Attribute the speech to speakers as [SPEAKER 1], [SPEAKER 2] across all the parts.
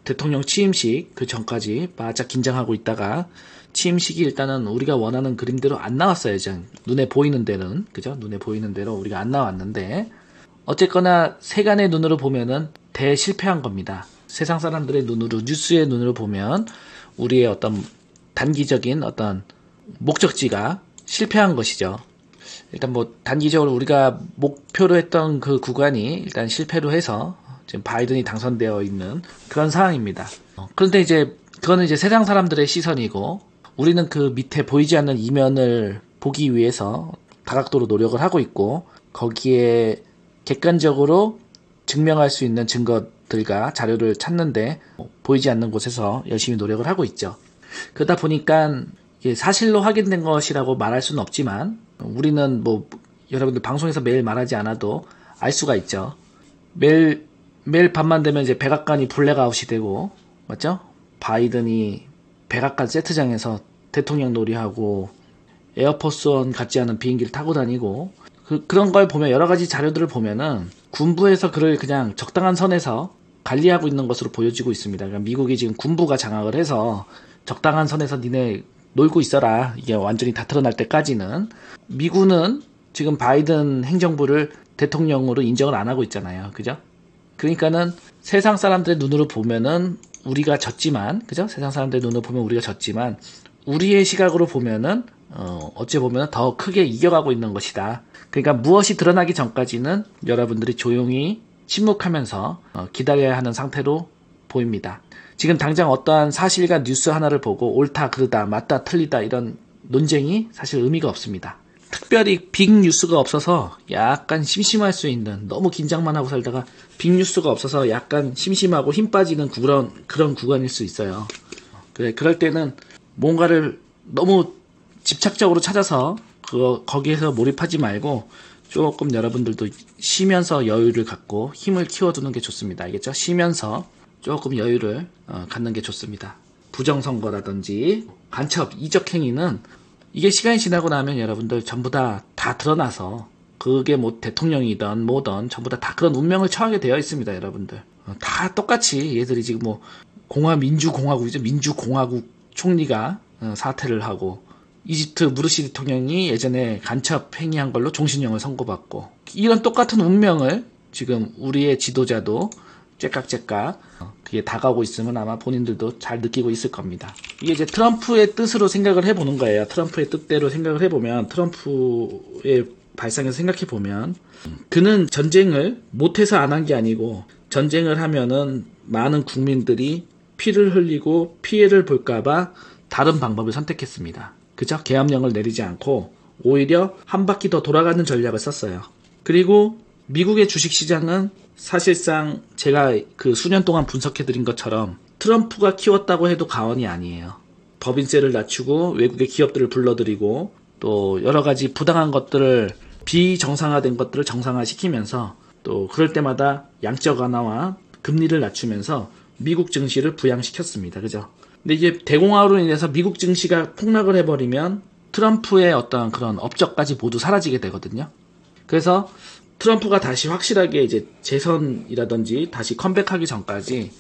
[SPEAKER 1] 대통령 취임식 그 전까지 바짝 긴장하고 있다가 취임식이 일단은 우리가 원하는 그림대로 안 나왔어요. 눈에 보이는 데는, 그죠? 눈에 보이는 대로 우리가 안 나왔는데, 어쨌거나 세간의 눈으로 보면은 대실패한 겁니다. 세상 사람들의 눈으로, 뉴스의 눈으로 보면 우리의 어떤 단기적인 어떤 목적지가 실패한 것이죠. 일단 뭐 단기적으로 우리가 목표로 했던 그 구간이 일단 실패로 해서 지금 바이든이 당선되어 있는 그런 상황입니다. 그런데 이제 그거는 이제 세상 사람들의 시선이고, 우리는 그 밑에 보이지 않는 이면을 보기 위해서 다각도로 노력을 하고 있고, 거기에 객관적으로 증명할 수 있는 증거들과 자료를 찾는데 보이지 않는 곳에서 열심히 노력을 하고 있죠. 그러다 보니까 사실로 확인된 것이라고 말할 수는 없지만, 우리는 뭐 여러분들 방송에서 매일 말하지 않아도 알 수가 있죠. 매일 밤만 되면 이제 백악관이 블랙아웃이 되고, 맞죠? 바이든이 백악관 세트장에서 대통령 놀이하고 에어포스원 같지 않은 비행기를 타고 다니고, 그런 걸 보면, 여러 가지 자료들을 보면은 군부에서 그를 그냥 적당한 선에서 관리하고 있는 것으로 보여지고 있습니다. 그러니까 미국이 지금 군부가 장악을 해서 적당한 선에서 니네 놀고 있어라, 이게 완전히 다 드러날 때까지는. 미군은 지금 바이든 행정부를 대통령으로 인정을 안 하고 있잖아요. 그죠? 그러니까는 세상 사람들의 눈으로 보면은 우리가 졌지만, 그죠? 세상 사람들의 눈으로 보면 우리가 졌지만, 우리의 시각으로 보면은 어찌 보면 더 크게 이겨가고 있는 것이다. 그러니까 무엇이 드러나기 전까지는 여러분들이 조용히 침묵하면서 기다려야 하는 상태로 보입니다. 지금 당장 어떠한 사실과 뉴스 하나를 보고 옳다 그르다 맞다 틀리다 이런 논쟁이 사실 의미가 없습니다. 특별히 빅 뉴스가 없어서 약간 심심할 수 있는, 너무 긴장만 하고 살다가 빅 뉴스가 없어서 약간 심심하고 힘 빠지는 그런 구간일 수 있어요. 그럴 때는 뭔가를 너무 집착적으로 찾아서 거기에서 몰입하지 말고 조금 여러분들도 쉬면서 여유를 갖고 힘을 키워두는 게 좋습니다. 알겠죠? 쉬면서 조금 여유를 갖는 게 좋습니다. 부정선거라든지 간첩, 이적행위는 이게 시간이 지나고 나면 여러분들 전부 다 드러나서, 그게 뭐 대통령이든 뭐든 전부 다 그런 운명을 처하게 되어 있습니다. 여러분들 다 똑같이 얘들이 지금 뭐 민주공화국이죠. 민주공화국 총리가 사퇴를 하고, 이집트 무르시 대통령이 예전에 간첩 행위한 걸로 종신형을 선고받고, 이런 똑같은 운명을 지금 우리의 지도자도 째깍째깍 그게 다가오고 있으면 아마 본인들도 잘 느끼고 있을 겁니다. 이게 이제 트럼프의 뜻으로 생각을 해보는 거예요. 트럼프의 뜻대로 생각을 해보면, 트럼프의 발상에서 생각해보면, 그는 전쟁을 못해서 안 한 게 아니고, 전쟁을 하면은 많은 국민들이 피를 흘리고 피해를 볼까봐 다른 방법을 선택했습니다. 그죠? 계엄령을 내리지 않고 오히려 한 바퀴 더 돌아가는 전략을 썼어요. 그리고 미국의 주식시장은 사실상 제가 그 수년 동안 분석해드린 것처럼 트럼프가 키웠다고 해도 과언이 아니에요. 법인세를 낮추고 외국의 기업들을 불러들이고 또 여러 가지 부당한 것들을, 비정상화된 것들을 정상화시키면서, 또 그럴 때마다 양적 완화와 금리를 낮추면서 미국 증시를 부양시켰습니다. 그죠? 근데 이제 대공황으로 인해서 미국 증시가 폭락을 해버리면 트럼프의 어떤 그런 업적까지 모두 사라지게 되거든요. 그래서 트럼프가 다시 확실하게 이제 재선이라든지 다시 컴백하기 전까지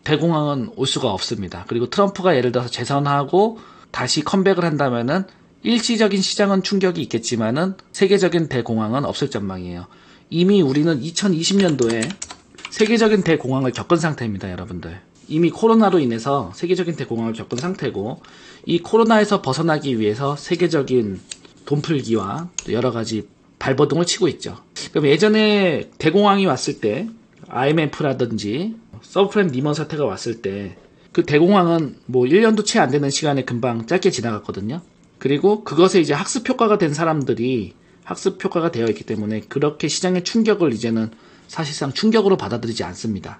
[SPEAKER 1] 대공황은 올 수가 없습니다. 그리고 트럼프가 예를 들어서 재선하고 다시 컴백을 한다면은 일시적인 시장은 충격이 있겠지만은 세계적인 대공황은 없을 전망이에요. 이미 우리는 2020년도에 세계적인 대공황을 겪은 상태입니다, 여러분들. 이미 코로나로 인해서 세계적인 대공황을 겪은 상태고, 이 코로나에서 벗어나기 위해서 세계적인 돈풀기와 여러 가지 발버둥을 치고 있죠. 그럼 예전에 대공황이 왔을 때, IMF라든지 서브프라임 리먼 사태가 왔을 때, 그 대공황은 뭐 1년도 채 안 되는 시간에 금방 짧게 지나갔거든요. 그리고 그것에 이제 학습 효과가 된 사람들이 학습 효과가 되어 있기 때문에 그렇게 시장의 충격을 이제는 사실상 충격으로 받아들이지 않습니다.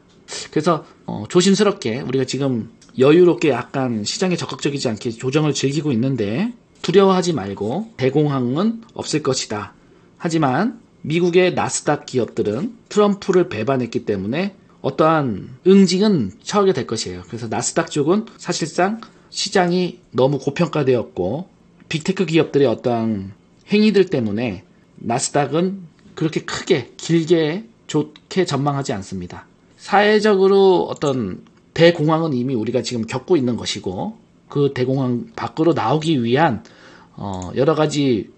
[SPEAKER 1] 그래서 조심스럽게 우리가 지금 여유롭게 약간 시장에 적극적이지 않게 조정을 즐기고 있는데, 두려워하지 말고 대공황은 없을 것이다. 하지만 미국의 나스닥 기업들은 트럼프를 배반했기 때문에 어떠한 응징은 처하게 될 것이에요. 그래서 나스닥 쪽은 사실상 시장이 너무 고평가되었고 빅테크 기업들의 어떠한 행위들 때문에 나스닥은 그렇게 크게 길게 좋게 전망하지 않습니다. 사회적으로 어떤 대공황은 이미 우리가 지금 겪고 있는 것이고, 그 대공황 밖으로 나오기 위한 여러 가지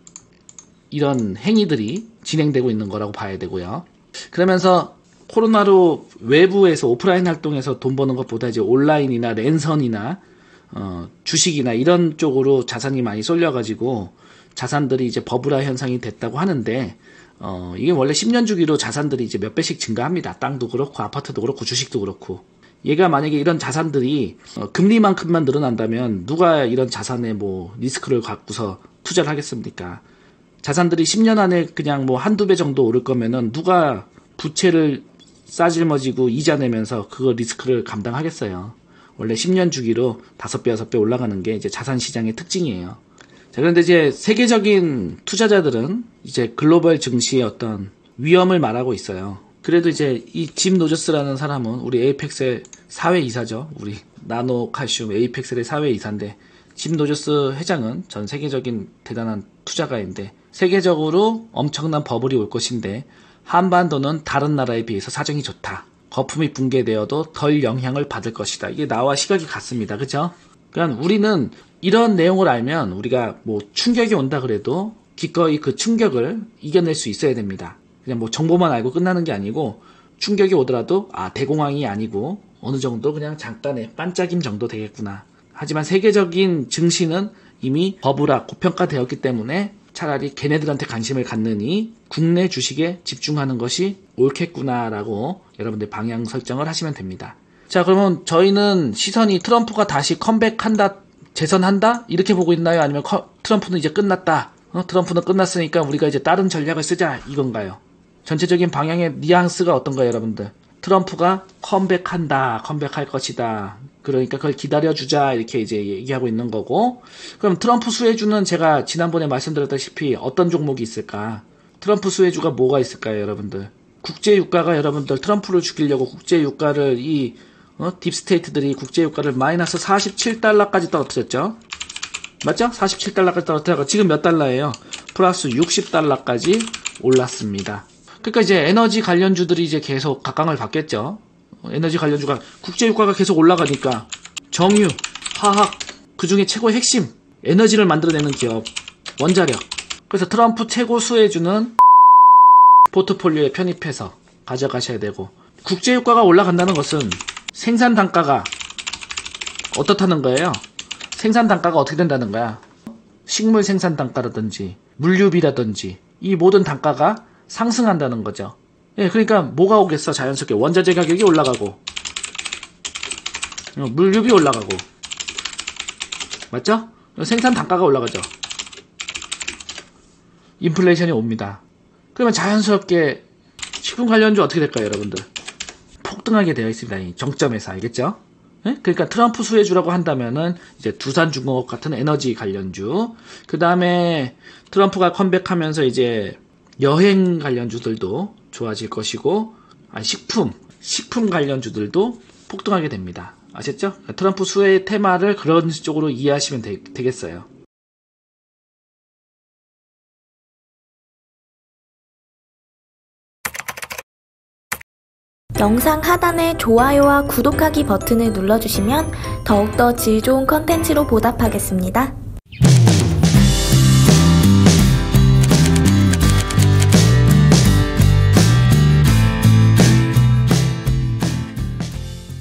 [SPEAKER 1] 이런 행위들이 진행되고 있는 거라고 봐야 되고요. 그러면서 코로나로 외부에서 오프라인 활동에서 돈 버는 것보다 이제 온라인이나 랜선이나 주식이나 이런 쪽으로 자산이 많이 쏠려가지고 자산들이 이제 버블화 현상이 됐다고 하는데, 이게 원래 10년 주기로 자산들이 이제 몇 배씩 증가합니다. 땅도 그렇고 아파트도 그렇고 주식도 그렇고. 얘가 만약에 이런 자산들이 금리만큼만 늘어난다면 누가 이런 자산에 뭐 리스크를 갖고서 투자를 하겠습니까? 자산들이 10년 안에 그냥 뭐 한두 배 정도 오를 거면은 누가 부채를 싸질머지고 이자 내면서 그거 리스크를 감당하겠어요. 원래 10년 주기로 5배, 6배 올라가는 게 이제 자산 시장의 특징이에요. 자, 그런데 이제 세계적인 투자자들은 이제 글로벌 증시의 어떤 위험을 말하고 있어요. 그래도 이제 이 짐 노저스라는 사람은 우리 에이펙스의 사회이사죠. 우리 나노칼슘 에이펙스의 사회이사인데, 짐 노저스 회장은 전 세계적인 대단한 투자가인데, 세계적으로 엄청난 버블이 올 것인데 한반도는 다른 나라에 비해서 사정이 좋다. 거품이 붕괴되어도 덜 영향을 받을 것이다. 이게 나와 시각이 같습니다. 그죠? 그러니까 우리는 이런 내용을 알면 우리가 뭐 충격이 온다 그래도 기꺼이 그 충격을 이겨낼 수 있어야 됩니다. 그냥 뭐 정보만 알고 끝나는 게 아니고, 충격이 오더라도 대공황이 아니고 어느 정도 그냥 잠깐의 반짝임 정도 되겠구나. 하지만 세계적인 증시는 이미 버블화 고평가되었기 때문에 차라리 걔네들한테 관심을 갖느니 국내 주식에 집중하는 것이 옳겠구나라고 여러분들 방향 설정을 하시면 됩니다. 자, 그러면 저희는 시선이 트럼프가 다시 컴백한다, 재선한다? 이렇게 보고 있나요? 아니면 트럼프는 이제 끝났다, 트럼프는 끝났으니까 우리가 이제 다른 전략을 쓰자, 이건가요? 전체적인 방향의 뉘앙스가 어떤가요, 여러분들? 트럼프가 컴백한다, 컴백할 것이다, 그러니까 그걸 기다려주자, 이렇게 이제 얘기하고 있는 거고, 그럼 트럼프 수혜주는 제가 지난번에 말씀드렸다시피 어떤 종목이 있을까? 트럼프 수혜주가 뭐가 있을까요, 여러분들? 국제유가가, 여러분들 트럼프를 죽이려고 국제유가를 딥스테이트들이 국제유가를 마이너스 47달러까지 떨어뜨렸죠? 맞죠? 47달러까지 떨어뜨려서 지금 몇 달러예요? 플러스 60달러까지 올랐습니다. 그러니까 이제 에너지 관련주들이 이제 계속 각광을 받겠죠. 에너지 관련주가 국제유가가 계속 올라가니까 정유, 화학, 그 중에 최고의 핵심 에너지를 만들어내는 기업, 원자력. 그래서 트럼프 최고 수혜주는 포트폴리오에 편입해서 가져가셔야 되고, 국제유가가 올라간다는 것은 생산 단가가 어떻다는 거예요? 생산 단가가 어떻게 된다는 거야? 식물 생산 단가라든지 물류비라든지 이 모든 단가가 상승한다는 거죠. 예, 그러니까 뭐가 오겠어? 자연스럽게 원자재 가격이 올라가고, 물류비 올라가고, 맞죠? 생산 단가가 올라가죠. 인플레이션이 옵니다. 그러면 자연스럽게 식품 관련주 어떻게 될까요, 여러분들? 폭등하게 되어 있습니다. 이 정점에서. 알겠죠? 예? 그러니까 트럼프 수혜주라고 한다면은 이제 두산중공업 같은 에너지 관련주, 그 다음에 트럼프가 컴백하면서 이제 여행 관련주들도 좋아질 것이고, 식품 관련주들도 폭등하게 됩니다. 아셨죠? 트럼프 수혜의 테마를 그런 쪽으로 이해하시면 되겠어요.
[SPEAKER 2] 영상 하단의 좋아요와 구독하기 버튼을 눌러주시면 더욱더 질 좋은 컨텐츠로 보답하겠습니다.